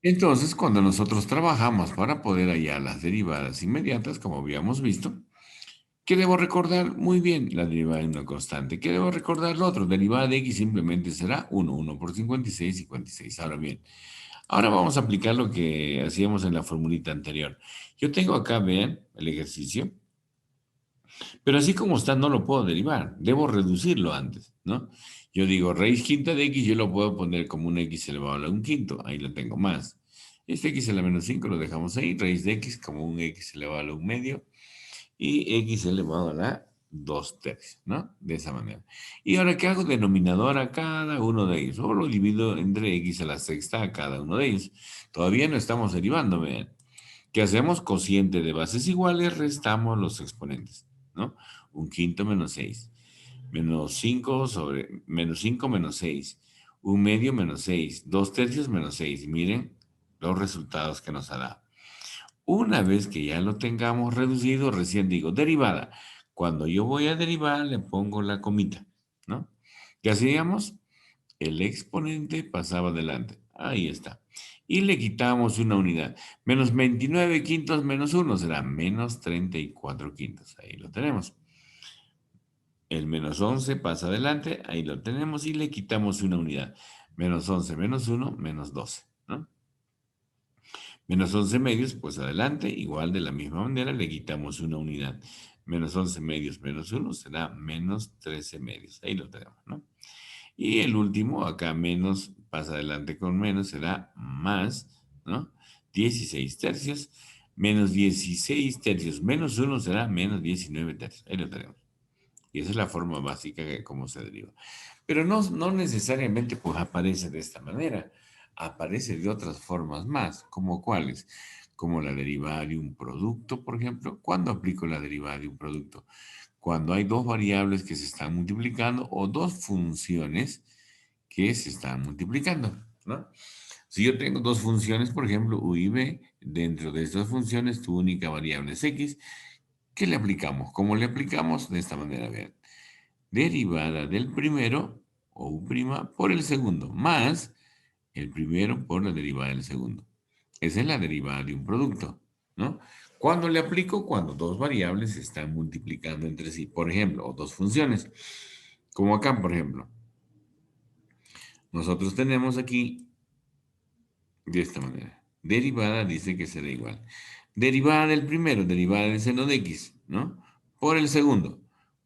Entonces, cuando nosotros trabajamos para poder hallar las derivadas inmediatas, como habíamos visto, ¿qué debo recordar? Muy bien, la derivada de una constante. ¿Qué debo recordar? Lo otro, derivada de x simplemente será 1 por 56, 56. Ahora bien, ahora vamos a aplicar lo que hacíamos en la formulita anterior. Yo tengo acá, vean, el ejercicio, pero así como está no lo puedo derivar, debo reducirlo antes, ¿no? Yo digo, raíz quinta de x, yo lo puedo poner como un x elevado a la un quinto, ahí lo tengo más. Este x a la menos 5 lo dejamos ahí, raíz de x como un x elevado a la un medio, y x elevado a la 2 tercios, ¿no? De esa manera. Y ahora, ¿qué hago? Denominador a cada uno de ellos, o lo divido entre x a la sexta a cada uno de ellos. Todavía no estamos derivando, vean. ¿Qué hacemos? Cociente de bases iguales, restamos los exponentes, ¿no? Un quinto menos 6, menos 5 sobre, menos 5 menos 6, un medio menos 6, 2 tercios menos 6. Miren los resultados que nos ha dado. Una vez que ya lo tengamos reducido, recién digo derivada. Cuando yo voy a derivar, le pongo la comita, ¿no? ¿Qué hacíamos? El exponente pasaba adelante. Ahí está. Y le quitamos una unidad. Menos 29 quintos menos uno será menos 34 quintos. Ahí lo tenemos. El menos 11 pasa adelante. Ahí lo tenemos. Y le quitamos una unidad. Menos 11 menos uno menos 12, ¿no? Menos 11 medios, pues adelante. Igual de la misma manera le quitamos una unidad. Menos 11 medios menos uno será menos 13 medios. Ahí lo tenemos, ¿no? Y el último, acá menos, pasa adelante con menos, será más, ¿no? 16 tercios, menos 16 tercios, menos uno será menos 19 tercios. Ahí lo tenemos. Y esa es la forma básica de cómo se deriva. Pero no necesariamente pues aparece de esta manera. Aparece de otras formas más, como cuáles, como la derivada de un producto, por ejemplo. ¿Cuándo aplico la derivada de un producto? Cuando hay dos variables que se están multiplicando o dos funciones que se están multiplicando, ¿no? Si yo tengo dos funciones, por ejemplo, u y b, dentro de estas funciones tu única variable es x, ¿qué le aplicamos? ¿Cómo le aplicamos? De esta manera, vean. Derivada del primero, o u' por el segundo, más el primero por la derivada del segundo. Esa es la derivada de un producto, ¿no? ¿Cuándo le aplico? Cuando dos variables se están multiplicando entre sí, por ejemplo, o dos funciones. Como acá, por ejemplo. Nosotros tenemos aquí de esta manera. Derivada dice que será igual. Derivada del primero, derivada del seno de x, ¿no? Por el segundo,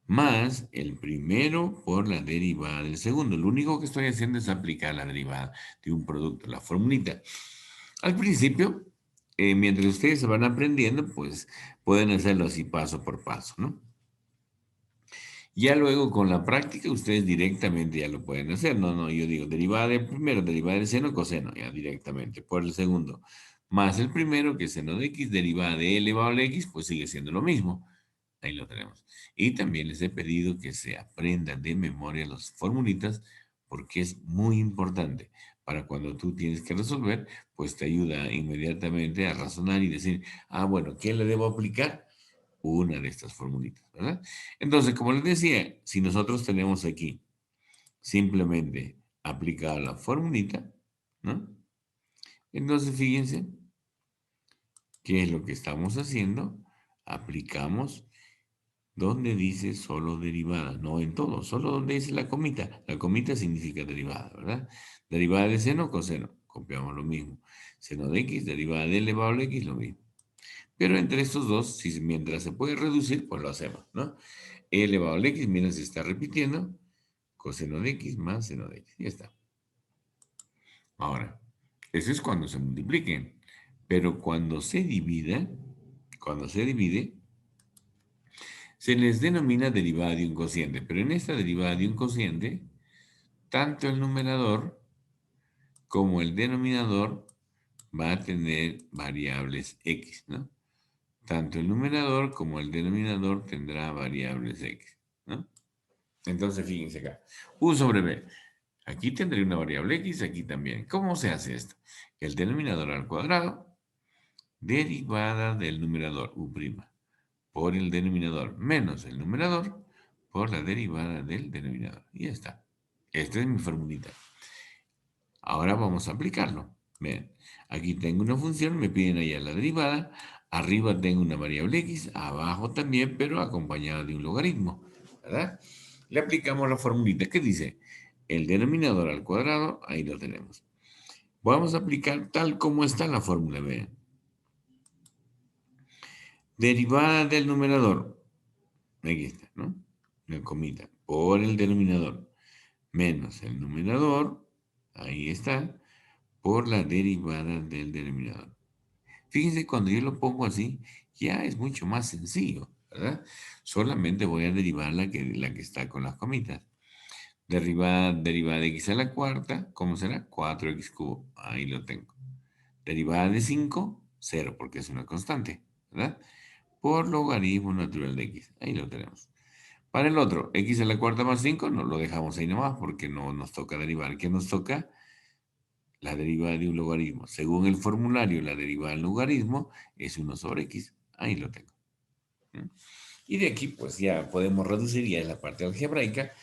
más el primero por la derivada del segundo. Lo único que estoy haciendo es aplicar la derivada de un producto, la formulita. Al principio, mientras ustedes se van aprendiendo, pues pueden hacerlo así paso por paso, ¿no? Ya luego con la práctica ustedes directamente ya lo pueden hacer. No, yo digo derivada del primero, derivada del seno, coseno, ya directamente. Por el segundo, más el primero, que es seno de x, derivada de e elevado a la x, pues sigue siendo lo mismo. Ahí lo tenemos. Y también les he pedido que se aprendan de memoria las formulitas porque es muy importante para cuando tú tienes que resolver, pues te ayuda inmediatamente a razonar y decir, ah, bueno, ¿qué le debo aplicar? Una de estas formulitas, ¿verdad? Entonces, como les decía, si nosotros tenemos aquí simplemente aplicada la formulita, ¿no? Entonces, fíjense qué es lo que estamos haciendo. Aplicamos donde dice solo derivada, no en todo, solo donde dice la comita. La comita significa derivada, ¿verdad? Derivada de seno, coseno, copiamos lo mismo. Seno de x, derivada de elevado a x, lo mismo. Pero entre estos dos, si mientras se puede reducir, pues lo hacemos, ¿no? E elevado al x, miren, se está repitiendo. Coseno de x más seno de x. Ya está. Ahora, eso es cuando se multipliquen. Pero cuando se divide, se les denomina derivada de un cociente. Pero en esta derivada de un cociente, tanto el numerador como el denominador va a tener variables x, ¿no? Tanto el numerador como el denominador tendrá variables x, ¿no? Entonces, fíjense acá. U sobre b. Aquí tendré una variable x, aquí también. ¿Cómo se hace esto? El denominador al cuadrado, derivada del numerador, u', por el denominador, menos el numerador, por la derivada del denominador. Y ya está. Esta es mi formulita. Ahora vamos a aplicarlo. Vean, aquí tengo una función, me piden allá la derivada, arriba tengo una variable x, abajo también, pero acompañada de un logaritmo, ¿verdad? Le aplicamos la formulita que dice el denominador al cuadrado, ahí lo tenemos. Vamos a aplicar tal como está la fórmula, vean. Derivada del numerador, aquí está, ¿no? Una comita, por el denominador, menos el numerador, ahí está, por la derivada del denominador. Fíjense, cuando yo lo pongo así, ya es mucho más sencillo, ¿verdad? Solamente voy a derivar la que está con las comitas. Derivada de x a la cuarta, ¿cómo será? 4x cubo, ahí lo tengo. Derivada de 5, 0, porque es una constante, ¿verdad? Por logaritmo natural de x, ahí lo tenemos. Para el otro, x a la cuarta más 5, no lo dejamos ahí nomás porque no nos toca derivar. ¿Qué nos toca? La derivada de un logaritmo. Según el formulario, la derivada del logaritmo es 1 sobre x. Ahí lo tengo. ¿Mm? Y de aquí, pues ya podemos reducir, ya en la parte algebraica,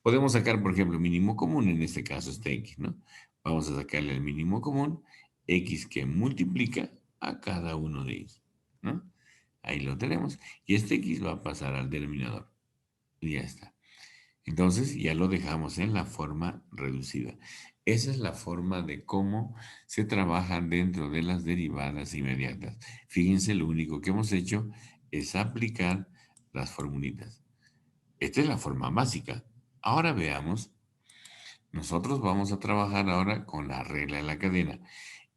podemos sacar, por ejemplo, mínimo común, en este caso este x, ¿no? Vamos a sacarle el mínimo común, x que multiplica a cada uno de ellos, ¿no? Ahí lo tenemos. Y este x va a pasar al denominador. Y ya está. Entonces ya lo dejamos en la forma reducida. Esa es la forma de cómo se trabaja dentro de las derivadas inmediatas. Fíjense, lo único que hemos hecho es aplicar las formulitas. Esta es la forma básica. Ahora veamos, nosotros vamos a trabajar ahora con la regla de la cadena.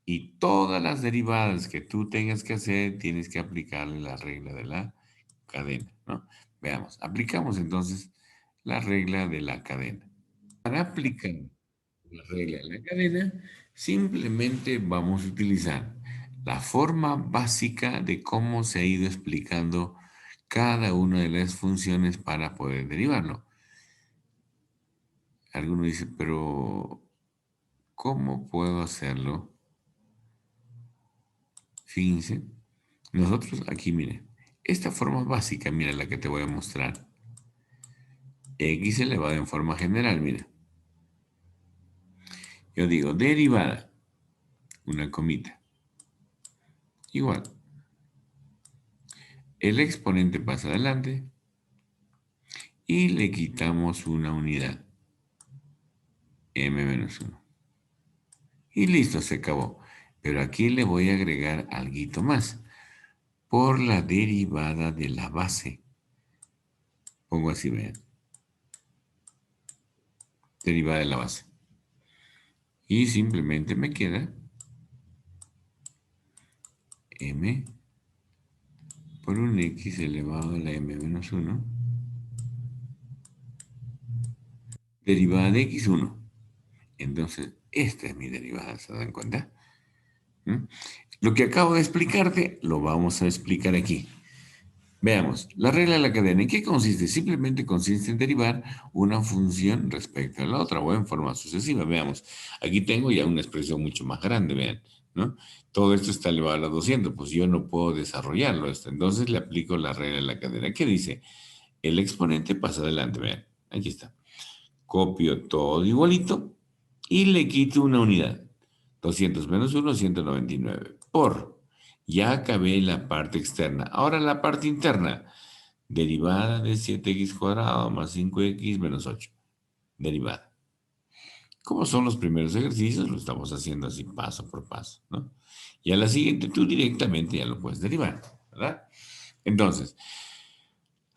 Y todas las derivadas que tú tengas que hacer, tienes que aplicarle la regla de la cadena, ¿no? Veamos, aplicamos entonces la regla de la cadena. Para aplicar la regla de la cadena, simplemente vamos a utilizar la forma básica de cómo se ha ido explicando cada una de las funciones para poder derivarlo. Alguno dice, pero ¿cómo puedo hacerlo? Fíjense, nosotros aquí, miren, esta forma básica, mira la que te voy a mostrar. X elevado en forma general, mira. Yo digo derivada, una comita, igual. El exponente pasa adelante y le quitamos una unidad, m-1. Y listo, se acabó. Pero aquí le voy a agregar algo más. Por la derivada de la base. Pongo así, vean. Derivada de la base. Y simplemente me queda m por un x elevado a la m-1. Derivada de x1. Entonces, esta es mi derivada, ¿se dan cuenta? ¿Mm? Lo que acabo de explicarte, lo vamos a explicar aquí. Veamos, la regla de la cadena, ¿en qué consiste? Simplemente consiste en derivar una función respecto a la otra o en forma sucesiva. Veamos, aquí tengo ya una expresión mucho más grande, vean, ¿no? Todo esto está elevado a la 200, pues yo no puedo desarrollarlo esto. Entonces le aplico la regla de la cadena. ¿Qué dice? El exponente pasa adelante, vean, aquí está. Copio todo igualito y le quito una unidad. 200 menos 1, 199. Ya acabé la parte externa. Ahora la parte interna. Derivada de 7x cuadrado más 5x menos 8. Derivada. Como son los primeros ejercicios, lo estamos haciendo así paso por paso, ¿no? Y a la siguiente tú directamente ya lo puedes derivar, ¿verdad? Entonces,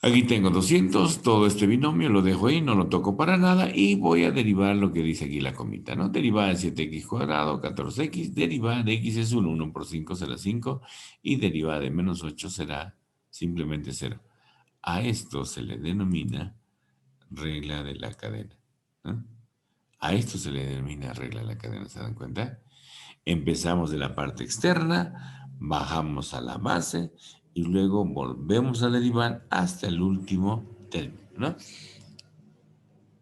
aquí tengo 200, todo este binomio lo dejo ahí, no lo toco para nada y voy a derivar lo que dice aquí la comita, ¿no? Derivada de 7x cuadrado, 14x, derivada de x es 1, 1 por 5 será 5 y derivada de menos 8 será simplemente 0. A esto se le denomina regla de la cadena, ¿no? A esto se le denomina regla de la cadena, ¿se dan cuenta? Empezamos de la parte externa, bajamos a la base y luego volvemos a derivar hasta el último término, ¿no?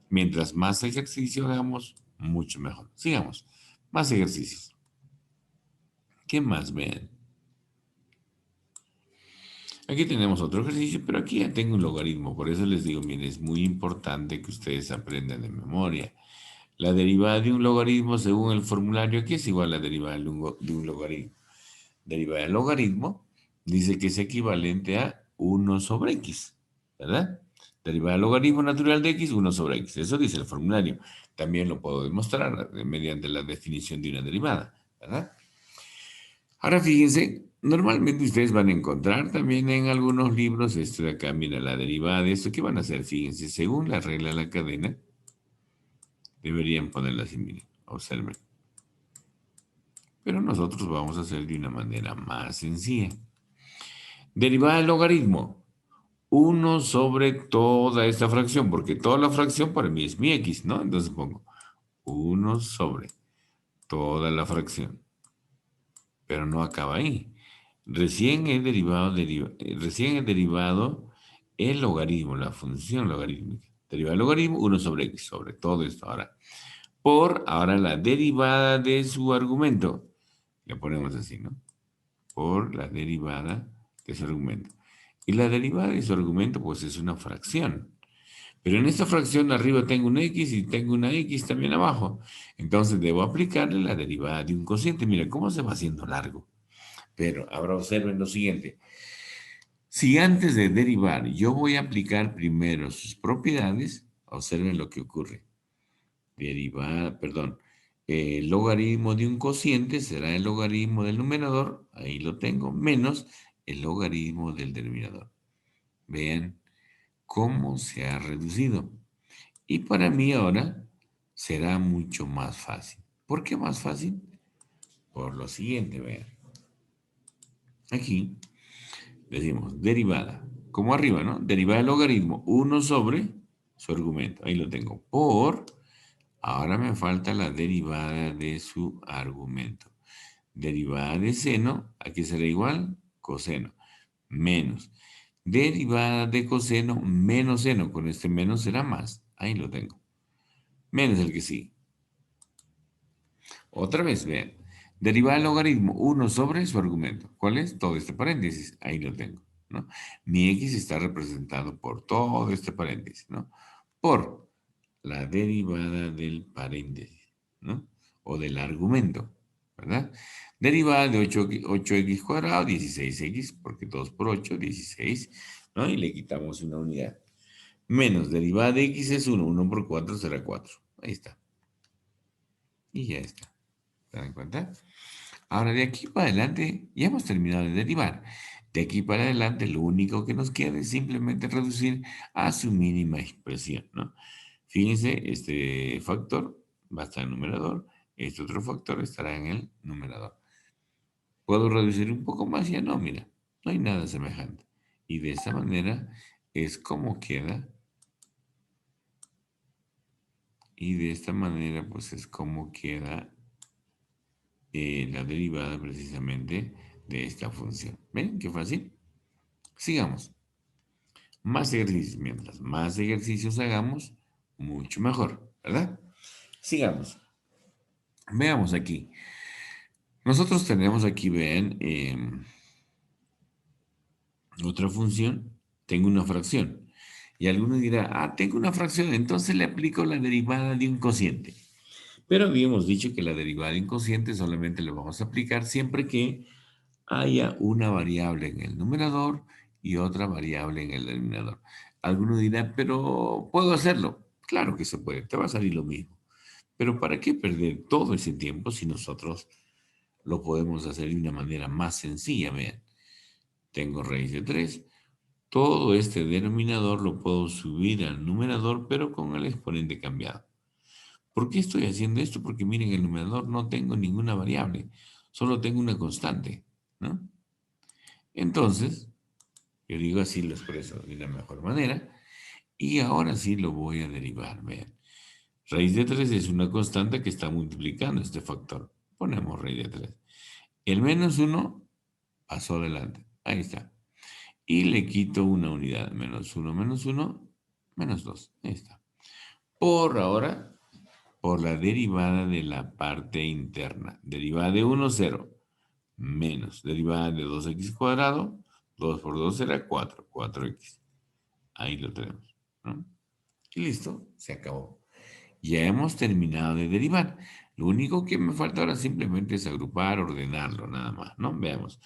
Mientras más ejercicio hagamos, mucho mejor. Sigamos, más ejercicios. ¿Qué más vean? Aquí tenemos otro ejercicio, pero aquí ya tengo un logaritmo. Por eso les digo, miren, es muy importante que ustedes aprendan de memoria. La derivada de un logaritmo según el formulario aquí es igual a la derivada de un logaritmo. Derivada del logaritmo dice que es equivalente a 1 sobre x, ¿verdad? Derivada del logaritmo natural de x, 1 sobre x. Eso dice el formulario. También lo puedo demostrar mediante la definición de una derivada, ¿verdad? Ahora fíjense, normalmente ustedes van a encontrar también en algunos libros esto de acá, mira, la derivada de esto. ¿Qué van a hacer? Fíjense, según la regla de la cadena, deberían ponerla así, miren, observen. Pero nosotros vamos a hacer de una manera más sencilla. Derivada del logaritmo. 1 sobre toda esta fracción, porque toda la fracción para mí es mi x, ¿no? Entonces pongo 1 sobre toda la fracción. Pero no acaba ahí. Recién he derivado el logaritmo, la función logarítmica. Derivada del logaritmo, 1 sobre x, sobre todo esto. Ahora la derivada de su argumento. Le ponemos así, ¿no? Por la derivada de su argumento. Y la derivada de su argumento, pues es una fracción. Pero en esta fracción arriba tengo un x y tengo una x también abajo. Entonces debo aplicarle la derivada de un cociente. Mira cómo se va haciendo largo. Pero ahora observen lo siguiente. Si antes de derivar yo voy a aplicar primero sus propiedades, observen lo que ocurre. El logaritmo de un cociente será el logaritmo del numerador, ahí lo tengo, menos el logaritmo del denominador. Vean cómo se ha reducido. Y para mí ahora será mucho más fácil. ¿Por qué más fácil? Por lo siguiente, vean. Aquí decimos derivada, como arriba, ¿no? Derivada del logaritmo, 1 sobre su argumento. Ahí lo tengo. Ahora me falta la derivada de su argumento. Derivada de seno, aquí será igual, coseno, menos. Derivada de coseno menos seno, con este menos será más. Ahí lo tengo. Menos el que sí. Otra vez, vean. Derivada del logaritmo, 1 sobre su argumento. ¿Cuál es? Todo este paréntesis. Ahí lo tengo, ¿no? Mi x está representado por todo este paréntesis, ¿no? Por la derivada del paréntesis, ¿no? O del argumento, ¿verdad? Derivada de 8x cuadrado, 16x, porque 2 por 8, 16, ¿no? Y le quitamos una unidad. Menos derivada de x es 1, 1 por 4 será 4. Ahí está. Y ya está. ¿Se dan cuenta? Ahora, de aquí para adelante, ya hemos terminado de derivar. De aquí para adelante, lo único que nos queda es simplemente reducir a su mínima expresión, ¿no? Fíjense, este factor va a estar en el numerador, este otro factor estará en el numerador. ¿Puedo reducir un poco más? Ya no, mira, no hay nada semejante. Y de esta manera es como queda, y de esta manera pues es como queda la derivada precisamente de esta función. ¿Ven qué fácil? Sigamos. Más ejercicios. Mientras más ejercicios hagamos, mucho mejor, ¿verdad? Sigamos. Veamos aquí. Nosotros tenemos aquí, vean, otra función. Tengo una fracción. Y alguno dirá, tengo una fracción, entonces le aplico la derivada de un cociente. Pero habíamos dicho que la derivada de un cociente solamente lo vamos a aplicar siempre que haya una variable en el numerador y otra variable en el denominador. Alguno dirá, pero ¿puedo hacerlo? Claro que se puede, te va a salir lo mismo. Pero ¿para qué perder todo ese tiempo si nosotros lo podemos hacer de una manera más sencilla? Vean, tengo raíz de 3. Todo este denominador lo puedo subir al numerador, pero con el exponente cambiado. ¿Por qué estoy haciendo esto? Porque miren, en el numerador no tengo ninguna variable, solo tengo una constante, ¿no? Entonces, yo digo así lo expreso de la mejor manera. Y ahora sí lo voy a derivar. Vean. Raíz de 3 es una constante que está multiplicando este factor. Ponemos raíz de 3. El menos 1 pasó adelante. Ahí está. Y le quito una unidad. Menos 1, menos 2. Ahí está. Ahora, por la derivada de la parte interna. Derivada de 1, 0. Menos derivada de 2x cuadrado. 2 por 2 será 4. 4x. Ahí lo tenemos, ¿no? Y listo, se acabó. Ya hemos terminado de derivar. Lo único que me falta ahora simplemente es agrupar, ordenarlo, nada más, ¿no? Veamos.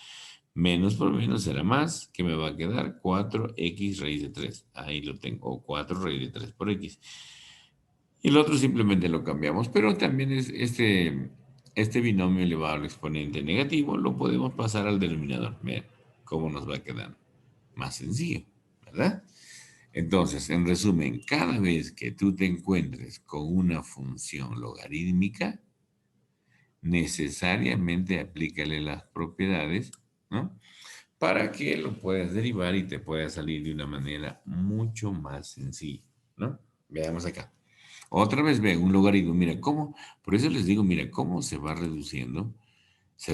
Menos por menos será más, que me va a quedar 4x raíz de 3. Ahí lo tengo, o 4 raíz de 3 por x. Y el otro simplemente lo cambiamos, pero también es este binomio elevado al exponente negativo, lo podemos pasar al denominador. Vean cómo nos va a quedar. Más sencillo, ¿verdad? Entonces, en resumen, cada vez que tú te encuentres con una función logarítmica, necesariamente aplícale las propiedades, ¿no? Para que lo puedas derivar y te pueda salir de una manera mucho más sencilla, ¿no? Veamos acá. Otra vez ve un logaritmo, mira cómo, por eso les digo, mira cómo se va reduciendo. Se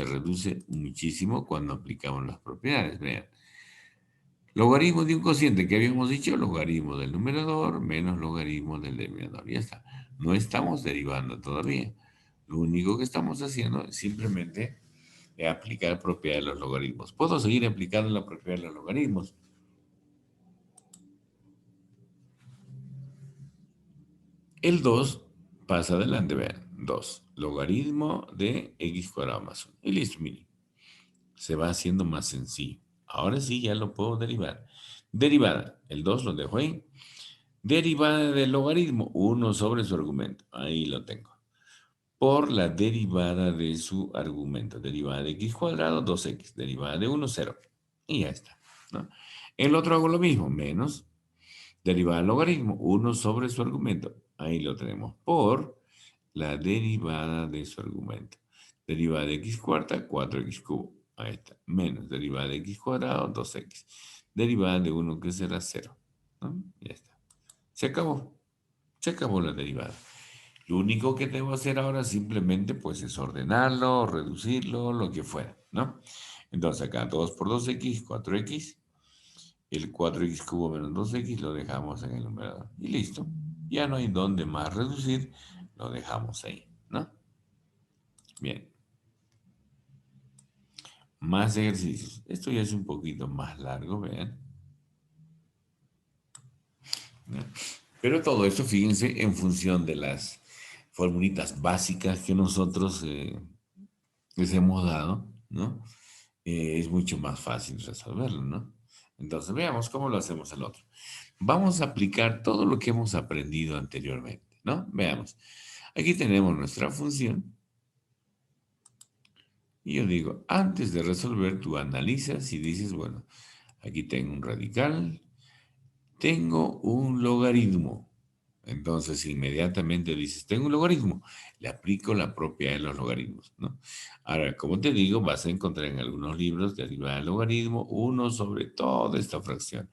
reduce muchísimo cuando aplicamos las propiedades. Vean, logaritmo de un cociente que habíamos dicho, logaritmo del numerador menos logaritmo del denominador. Ya está. No estamos derivando todavía. Lo único que estamos haciendo es simplemente aplicar propiedades de los logaritmos. ¿Puedo seguir aplicando la propiedad de los logaritmos? El 2 pasa adelante, vean. 2 logaritmo de x cuadrado más 1. Y listo, miren. Se va haciendo más sencillo. Ahora sí ya lo puedo derivar. Derivada. El 2 lo dejo ahí. Derivada del logaritmo, 1 sobre su argumento. Ahí lo tengo. Por la derivada de su argumento. Derivada de x cuadrado, 2x. Derivada de 1, 0. Y ya está, ¿no? El otro hago lo mismo, menos derivada del logaritmo, 1 sobre su argumento. Ahí lo tenemos. Por la derivada de su argumento. Derivada de x cuarta, 4x cubo. Ahí está. Menos derivada de x cuadrado, 2x. Derivada de 1 que será 0. ¿No? Ya está. Se acabó. Se acabó la derivada. Lo único que debo hacer ahora simplemente pues es ordenarlo, reducirlo, lo que fuera, ¿no? Entonces acá 2 por 2x, 4x. El 4x cubo menos 2x lo dejamos en el numerador. Y listo. Ya no hay dónde más reducir. Lo dejamos ahí, ¿no? Bien. Más ejercicios. Esto ya es un poquito más largo, vean. ¿No? Pero todo esto, fíjense, en función de las formulitas básicas que nosotros les hemos dado, ¿no? Es mucho más fácil resolverlo, ¿no? Entonces, veamos cómo lo hacemos el otro. Vamos a aplicar todo lo que hemos aprendido anteriormente, ¿no? Veamos. Aquí tenemos nuestra función. Y yo digo, antes de resolver, tú analizas y dices, bueno, aquí tengo un radical, tengo un logaritmo. Entonces, inmediatamente dices, tengo un logaritmo. Le aplico la propiedad de los logaritmos, ¿no? Ahora, como te digo, vas a encontrar en algunos libros derivada del logaritmo, uno sobre toda esta fracción,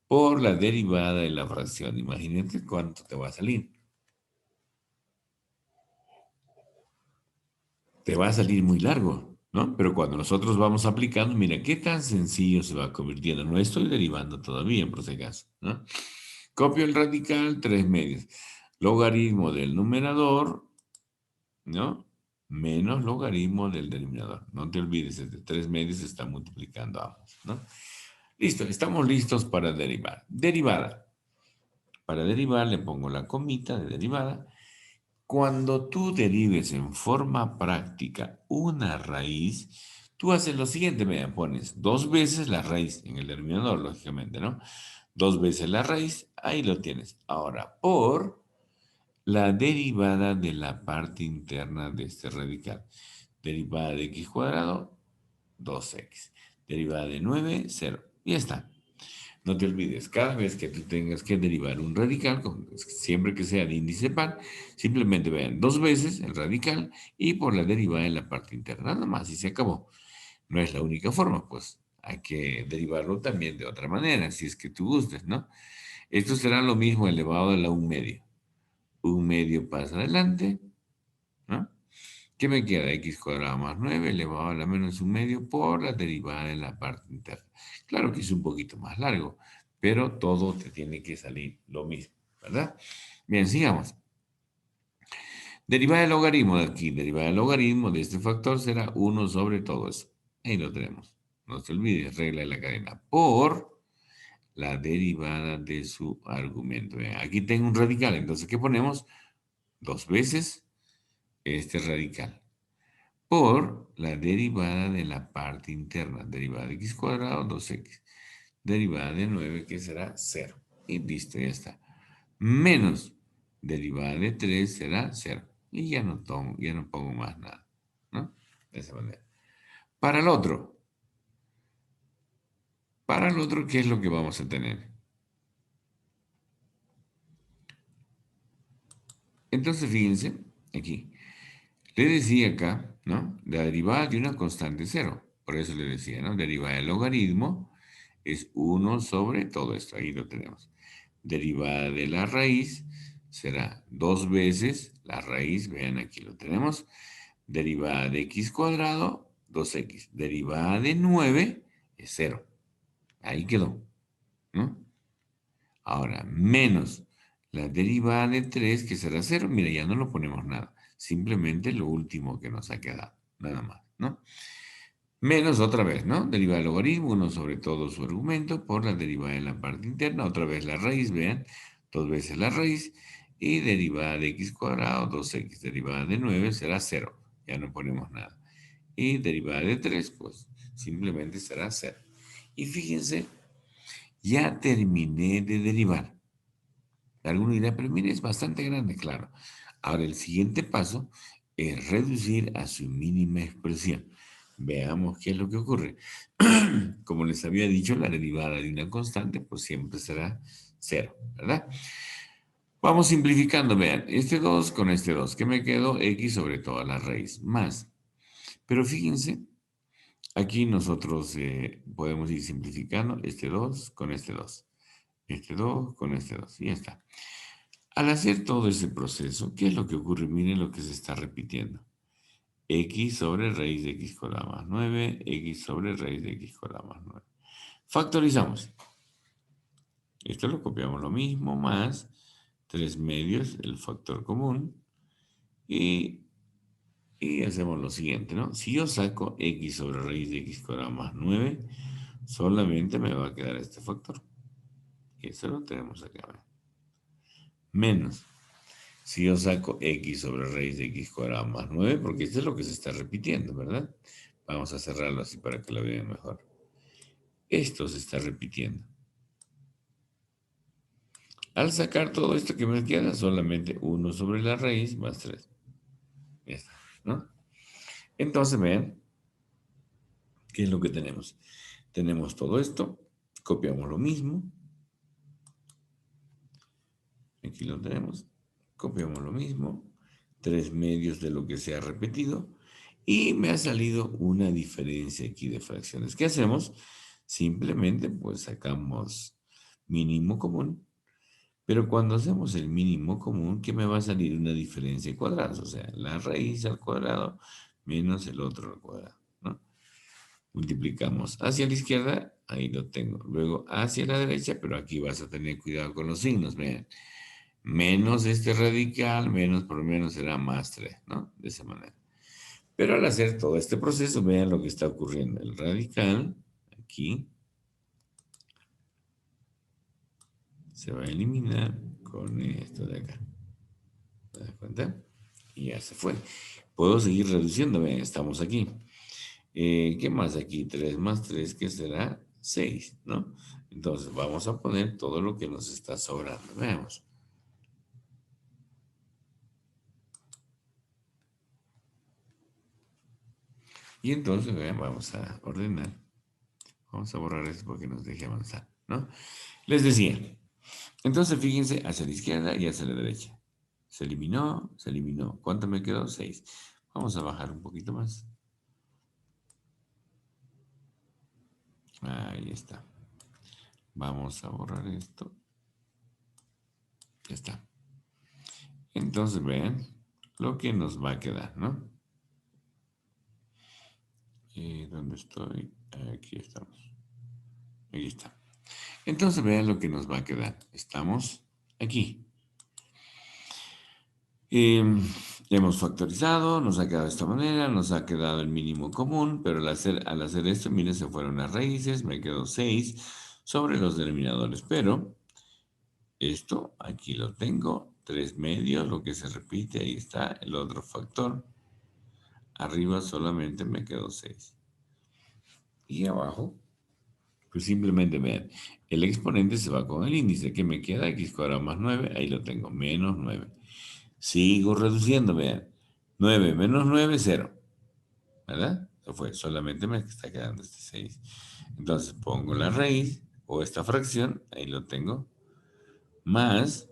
por la derivada de la fracción. Imagínate cuánto te va a salir. Te va a salir muy largo, ¿no? Pero cuando nosotros vamos aplicando, mira qué tan sencillo se va convirtiendo. No estoy derivando todavía, por si acaso, ¿no? Copio el radical, 3 medios. Logaritmo del numerador, ¿no? Menos logaritmo del denominador. No te olvides, este 3 medios se está multiplicando ambos, ¿no? Listo, estamos listos para derivar. Derivada. Para derivar le pongo la comita de derivada. Cuando tú derives en forma práctica una raíz, tú haces lo siguiente, me pones 2 veces la raíz en el denominador, lógicamente, ¿no? 2 veces la raíz, ahí lo tienes. Ahora, por la derivada de la parte interna de este radical. Derivada de x cuadrado, 2x. Derivada de 9, 0. Y ya está. No te olvides, cada vez que tú tengas que derivar un radical, siempre que sea de índice par, simplemente vean 2 veces el radical y por la derivada en la parte interna, nada más, y se acabó. No es la única forma, pues hay que derivarlo también de otra manera, si es que tú gustes, ¿no? Esto será lo mismo elevado a la 1 medio. 1 medio pasa adelante, ¿no? ¿Qué me queda? X cuadrado más 9 elevado a la menos 1 medio por la derivada en la parte interna. Claro que es un poquito más largo, pero todo te tiene que salir lo mismo, ¿verdad? Bien, sigamos. Derivada del logaritmo de aquí, derivada del logaritmo de este factor será 1 sobre todo eso. Ahí lo tenemos. No te olvides, regla de la cadena. Por la derivada de su argumento. Vean, aquí tengo un radical, entonces, ¿qué ponemos? 2 veces este radical por la derivada de la parte interna, derivada de x cuadrado, 2x, derivada de 9, que será 0. Y listo, ya está. Menos derivada de 3 será 0. Y ya no pongo más nada, ¿no? De esa manera. Para el otro, ¿qué es lo que vamos a tener? Entonces, fíjense, aquí, le decía acá, ¿no? La derivada de una constante 0. Por eso le decía, ¿no? Derivada del logaritmo es 1 sobre todo esto. Ahí lo tenemos. Derivada de la raíz será 2 veces la raíz. Vean, aquí lo tenemos. Derivada de x cuadrado, 2x. Derivada de 9 es 0. Ahí quedó, ¿no? Ahora, menos la derivada de 3, que será 0. Mira, ya no lo ponemos nada. Simplemente lo último que nos ha quedado. Nada más, ¿no? Menos otra vez, ¿no? Derivada del logaritmo, 1 sobre todo su argumento, por la derivada en la parte interna. Otra vez la raíz, vean. 2 veces la raíz. Y derivada de x cuadrado, 2x. Derivada de 9 será 0. Ya no ponemos nada. Y derivada de 3, pues simplemente será 0. Y fíjense, ya terminé de derivar. Alguno dirá, pero mire, es bastante grande, claro. Ahora, el siguiente paso es reducir a su mínima expresión. Veamos qué es lo que ocurre. Como les había dicho, la derivada de una constante, pues siempre será 0, ¿verdad? Vamos simplificando, vean, este 2 con este 2, que me quedó x sobre toda la raíz, más. Pero fíjense, aquí nosotros podemos ir simplificando este 2 con este 2, este 2 con este 2, y ya está. Al hacer todo ese proceso, ¿qué es lo que ocurre? Miren lo que se está repitiendo. X sobre raíz de x cuadrado más 9, x sobre raíz de x cuadrado más 9. Factorizamos. Esto lo copiamos lo mismo, más 3 medios, el factor común, y hacemos lo siguiente, ¿no? Si yo saco x sobre raíz de x cuadrado más 9, solamente me va a quedar este factor. Y eso lo tenemos acá. ¿Verdad? Menos. Si yo saco x sobre raíz de x cuadrado más 9, porque esto es lo que se está repitiendo, ¿verdad? Vamos a cerrarlo así para que lo vean mejor. Esto se está repitiendo. Al sacar todo esto que me queda, solamente 1 sobre la raíz más 3. Ya está, ¿no? Entonces, vean, ¿qué es lo que tenemos? Tenemos todo esto, copiamos lo mismo. Aquí lo tenemos, copiamos lo mismo. 3 medios de lo que se ha repetido. Y me ha salido una diferencia aquí de fracciones. ¿Qué hacemos? Simplemente pues sacamos mínimo común. Pero cuando hacemos el mínimo común, ¿qué me va a salir? Una diferencia de cuadrados. O sea, la raíz al cuadrado menos el otro al cuadrado, ¿no? Multiplicamos hacia la izquierda, ahí lo tengo. Luego hacia la derecha, pero aquí vas a tener cuidado con los signos. Vean, menos este radical, menos por menos será más 3, ¿no? De esa manera. Pero al hacer todo este proceso, vean lo que está ocurriendo. El radical, aquí, se va a eliminar con esto de acá. ¿Te das cuenta? Y ya se fue. Puedo seguir reduciendo, vean, estamos aquí. ¿Qué más aquí? 3 más 3, que será 6, ¿no? Entonces vamos a poner todo lo que nos está sobrando. Veamos. Y entonces, vean, vamos a ordenar. Vamos a borrar esto porque nos deje avanzar, ¿no? Les decía, entonces fíjense hacia la izquierda y hacia la derecha. Se eliminó, se eliminó. ¿Cuánto me quedó? 6. Vamos a bajar un poquito más. Ahí está. Vamos a borrar esto. Ya está. Entonces vean lo que nos va a quedar, ¿no? ¿Dónde estoy? Aquí estamos. Aquí está. Entonces vean lo que nos va a quedar. Estamos aquí. Hemos factorizado, nos ha quedado de esta manera, nos ha quedado el mínimo común, pero al hacer esto, miren, se fueron las raíces, me quedó 6 sobre los denominadores. Pero esto aquí lo tengo, 3 medios, lo que se repite, ahí está el otro factor. Arriba solamente me quedó 6. Y abajo, pues simplemente vean, el exponente se va con el índice. ¿Qué me queda? X cuadrado más 9, ahí lo tengo, menos 9. Sigo reduciendo, vean. 9 menos 9, 0. ¿Verdad? Eso fue, solamente me está quedando este 6. Entonces pongo la raíz o esta fracción, ahí lo tengo, más,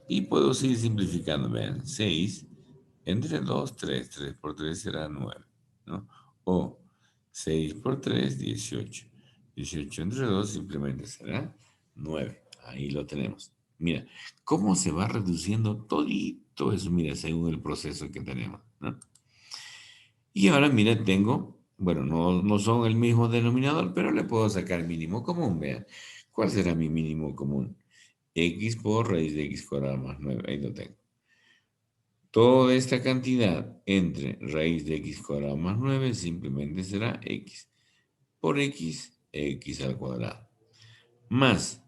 y puedo seguir simplificando, vean, 6 entre 2, 3, 3 por 3 será 9, ¿no? O 6 por 3, 18. 18 entre 2 simplemente será 9. Ahí lo tenemos. Mira, cómo se va reduciendo todito eso, mira, según el proceso que tenemos, ¿no? Y ahora, mira, tengo, bueno, no son el mismo denominador, pero le puedo sacar mínimo común, vean. ¿Cuál será mi mínimo común? X por raíz de x cuadrado más 9, ahí lo tengo. Toda esta cantidad entre raíz de x cuadrado más 9 simplemente será x. Por x, x al cuadrado. Más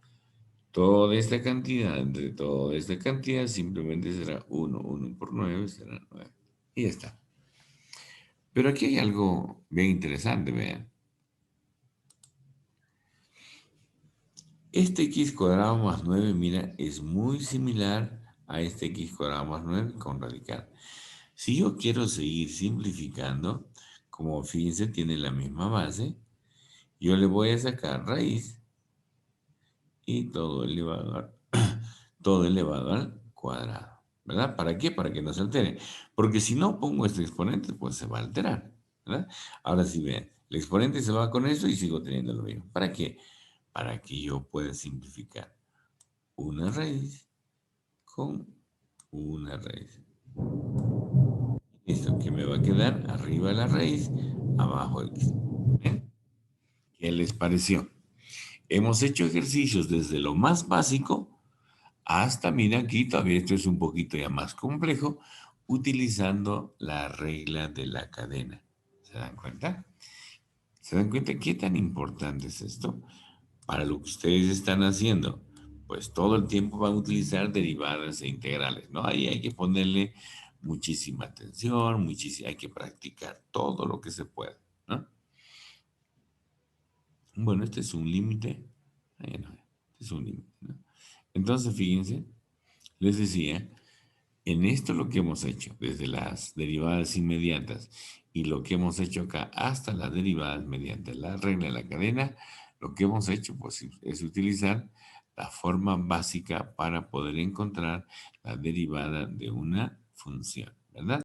toda esta cantidad entre toda esta cantidad simplemente será 1. 1 por 9 será 9. Y ya está. Pero aquí hay algo bien interesante, vean. Este x cuadrado más 9, mira, es muy similar a este x cuadrado más 9 con radical. Si yo quiero seguir simplificando, como fíjense, tiene la misma base, yo le voy a sacar raíz y todo elevado, todo elevado al cuadrado. ¿Verdad? ¿Para qué? Para que no se altere. Porque si no pongo este exponente, pues se va a alterar. ¿Verdad? Ahora sí, vean, el exponente se va con eso y sigo teniendo lo mismo. ¿Para qué? Para que yo pueda simplificar una raíz con una raíz. Esto que me va a quedar arriba la raíz, abajo x. ¿Bien? ¿Qué les pareció? Hemos hecho ejercicios desde lo más básico hasta, mira aquí, todavía esto es un poquito ya más complejo, utilizando la regla de la cadena. ¿Se dan cuenta? ¿Se dan cuenta qué tan importante es esto? Para lo que ustedes están haciendo, pues todo el tiempo van a utilizar derivadas e integrales, ¿no? Ahí hay que ponerle muchísima atención, hay que practicar todo lo que se pueda, ¿no? Bueno, este es un límite. No, este es un límite, ¿no? Entonces, fíjense, les decía, en esto lo que hemos hecho, desde las derivadas inmediatas y lo que hemos hecho acá hasta las derivadas mediante la regla de la cadena, lo que hemos hecho pues, es utilizar la forma básica para poder encontrar la derivada de una función, ¿verdad?